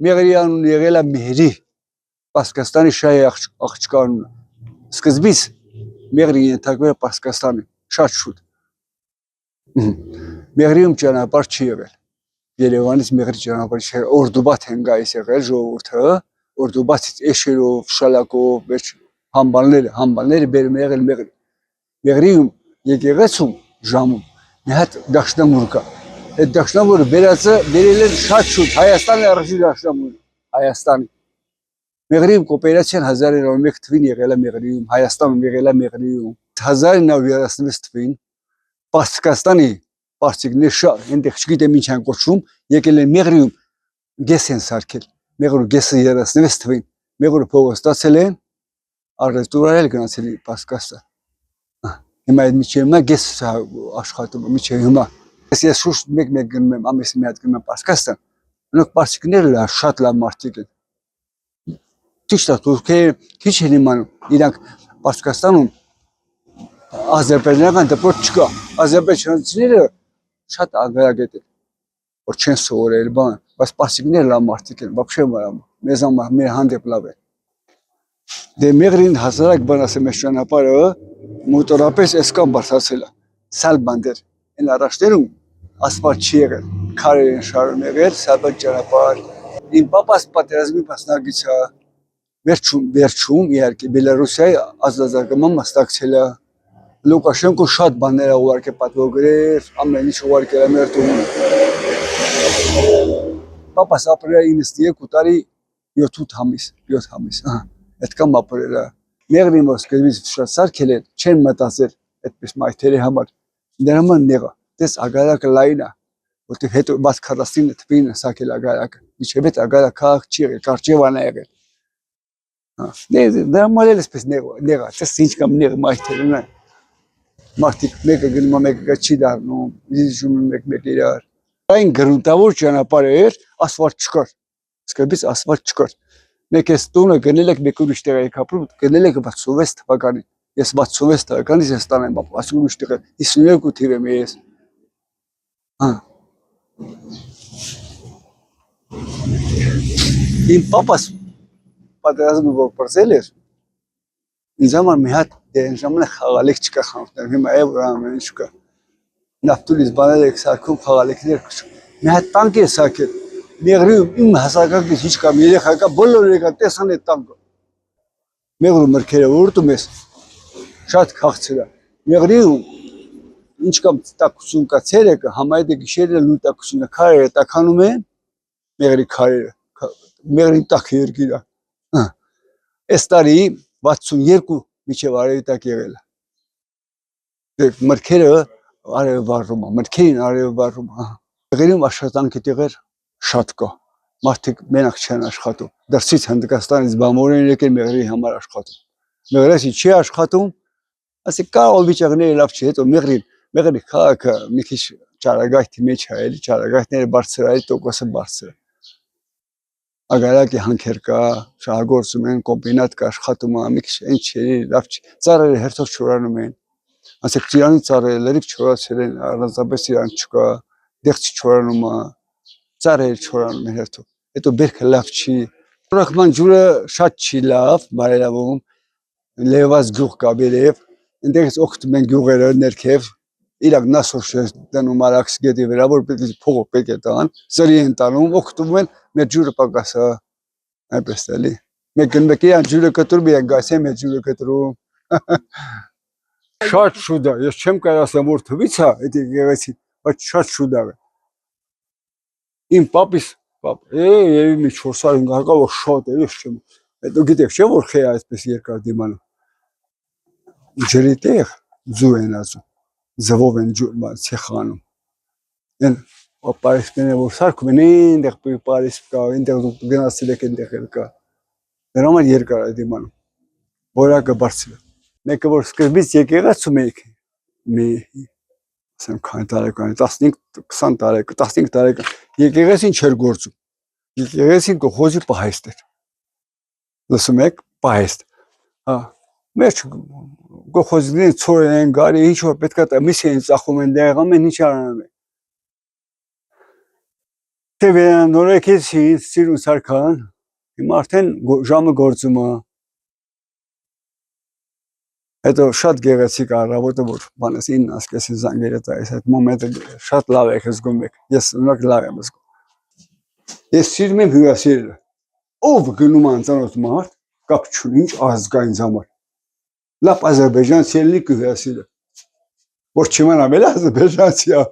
Մեղրիանուն եղել է Մեհրի Պարսկաստանի շահի աղջկանունը։ Սկզբից Մեղրին ենթարկվել է Պարսկաստանի շատ շուտ։ Մեղրիում ճանապարհ չի եղել։ Երևանից Մեղրի ճանապարհ չի եղել, Օրդուբաթ են գայիս եղել ժողովուրդը, Օրդուբաթից էշերով, շալակով, վերջ համբալները բերում եղել Մեղրի։ Մեղրիում եկեղեցում ժամում մի հատ դաշնամուր կա։ Այդ դաշնամուրը բերել են շատ շուտ Հայաստանի առաջին դաշնամուրը, Հայաստանի։ Մեղրիում կոոպերացիան 1901 թվին եղել է Մեղրիում, Հայաստանում եղել է Մեղրիում։ 1936 թվին Պարսկաստանի պարսիկներ շատ, այնտեղ չգիտեմ ինչ են կոչվում, եկել են Մեղրիում գես են սարքել։ Մեղրու գեսը 36 թվին Մեղրու փողը ստացել են, առևտուրել գնացել Պարսկաստան։ Հիմա այդ միջև հիմա գես աշխատում, միջև հիմա։ Ես շուտ մեկ գնում եմ, ամիսը մի հատ գնում եմ Պարսկաստան։ Նրանք պարսիկները շատ լավ մարդիկ են։ Ճիշտ է, թուրքերը քիչ են իմանում, իրանք Պարսկաստանում ադրբեջանական դպրոց չկա։ Ադրբեջանցիները շատ ագրագետ են, որ չեն սովորել բան, բայց պարսիկները լավ մարդիկ են, вообще մեզ մեր հանդեպ լավ են։ Դե Մեղրին հասարակ բան ասեմ, այս ճանապարհը մոտորապես այսքան բարձրացել է, սալ բանդեր, այն առաջներում ասֆալտ չի եղել, քարեր են շարում եղել, սալբան ճանապարհ։ Իմ պապաս պատերազմի մասնակից է, վերջում իհարկե Բելարուսիայի ազատագրման մասնակցել է։ Լուկաշենկոն շատ բաներ է ուղարկել պատվոգրեր, ամեն ինչ ուղարկել է մեր տունը։ Պապաս ապրել է 92 տարի 7 ամիս, այդքան ապրել է։ Մեղրին որ սկզբից շատ սարքել են, չեն մտածել այդպես մայթերի համար։ Դրա համար նեղա, դες ագարակը լայն է, որտեղ հետո բաց 49 թվին սարքել ագարակը։ Միջև այդ ագարակ քաղաք չի եղել, Կարճևան է եղել։ Դրա համար էլ էսպես նեղա, դες ինչ կամ նեղ մայթերն են։ Մարդիկ մեկը գնում է, մեկը չի դառնում, զիջում են մեկ իրար։ Այն գրունտավոր ճանապարհ էր, ասֆալտ չկար։ Սկզբից ասֆալտ չկար։ Մեկ էս տունը գնել եք մեկ ուրիշ տեղ եք ապրում, գնել եք 66 թվականին։ Ես 66 թվականից ես տան եմ ապրում, ասում ուրիշ տեղ 52 թիվ եմ ես։ Իմ պապաս պատերազմը որ պրծել էր, ինձ համար մի հատ դեն ժամանակ խաղալիք չկա խանութներում, հիմա էվր ամեն ինչ կա։ Նավթուլից բաներ եք սարքում, խաղալիքներ կա։ Մի հատ տանկ է սարքել։ Մեղրիում իմ հասարակակից ինչ կա, երեխա կա, բոլորը եկան տեսան այդ տանկը։ Մեղրու մրգերը ուռտում ես, շատ քաղցր է։ Մեղրիում ինչ կամ տաքություն կա, ցերեկը համայնքի գիշերը լույս տաքությունը, քարերը տաքանում են, Մեղրի քարերը, Մեղրի տաք երկիր է։ Այս տարի 62 միջև արևի տակ եղել է։ Մրգերը արևը վառում է, մրգերին արևը վառում է։ Մեղրիում աշխատանքի տեղեր շատ կա։ Մարդիկ մենակ չեն աշխատում։ Դրսից Հնդկաստանից բամորեն եկել Մեղրի համար աշխատում։ Մեղրեցի չի աշխատում, ասի կարող վիճակները լավ չի, հետո Մեղրի քաղաքը մի քիչ ճարագայթի մեջ է, էլի ճարագայթները բարձր է, տոկոսը բարձր է։ Ագարակի հանքեր կա, շահագործում են, կոմբինատ կա, աշխատում է, մի քիչ այն չի, լավ չի։ Ծառերը հերթով չորանում են։ Ասեք Ծիրանի ծառերը լրիվ չորացել են, առանձնապես Ծիրան չկա, դեղցի չորանում է, ծառերը չորանում են հերթով։ Հետո բերքը լավ չի։ Ռախման ջուրը շատ չի լավ, բարելավում։ Լեված գյուղ կա բերև, այնտեղից օգտվում են գյուղերը ներքև, իրանք նասոշ դնում Արաքս գետի վրա, որ փողը պետք է տան, սրի են տանում, օգտվում են, մեր ջուրը պակաս է, այնպես էլի։ Մեկ գնվեք իրան ջուրը կտրում, իրան գայս է մեր ջուրը կտրում։ Շատ շուտ է, ես չեմ կարող ասեմ, որ թվից է, այդ եկեղեցին, բայց շատ շուտ է։ Իմ պապիս, եւի մի 400 հարկա, որ շատ է, ես չեմ։ Հետո գիտեք, չէ՞ որ խե այսպես երկար դիմանում։ Ջրի տեղ ձու են ասում, ձվով են ցեխանում։ Են պարիսպները որ սարքում են, այնտեղ պարիսպ կա, այնտեղ դուք գնացել եք, այնտեղ էլ կա։ Դրա համար երկար է դիմանում։ Որակը բարձր է։ Մեկը որ սկզբից եկեղեցում էիք, մի ասեմ քանի տարեկան, 15-20 տարեկան, 15 տարեկան, եկեղեցին չէր գործում։ Եկեղեցին կողոզի պահեստ էր։ Լսում եք, պահեստ։ Մեր կողոզիներին ցոր են գարի, ինչ որ պետք է տա, միս են ծախում են դեղամ են, ինչ արանում են։ Թե վերանորոգեց ինձ Սիրուն Սարգան, հիմա արդեն ժամը գործում է։ Հետո շատ գեղեցիկ առավոտը որ բանես 9 ասկեսի զանգերը տայես այդ մոմենտը շատ լավ եք զգում եք։ Ես ունակ լավ եմ զգում։ Ես սիրում եմ հյուրասիրել։ Ով գնում անծանոթ մարդ, կապ չունի ինչ ազգային համար։ Լավ ադրբեջանցի ելնի կհյուրասիրել։ Որ չիմանամ էլ ադրբեջանցի է։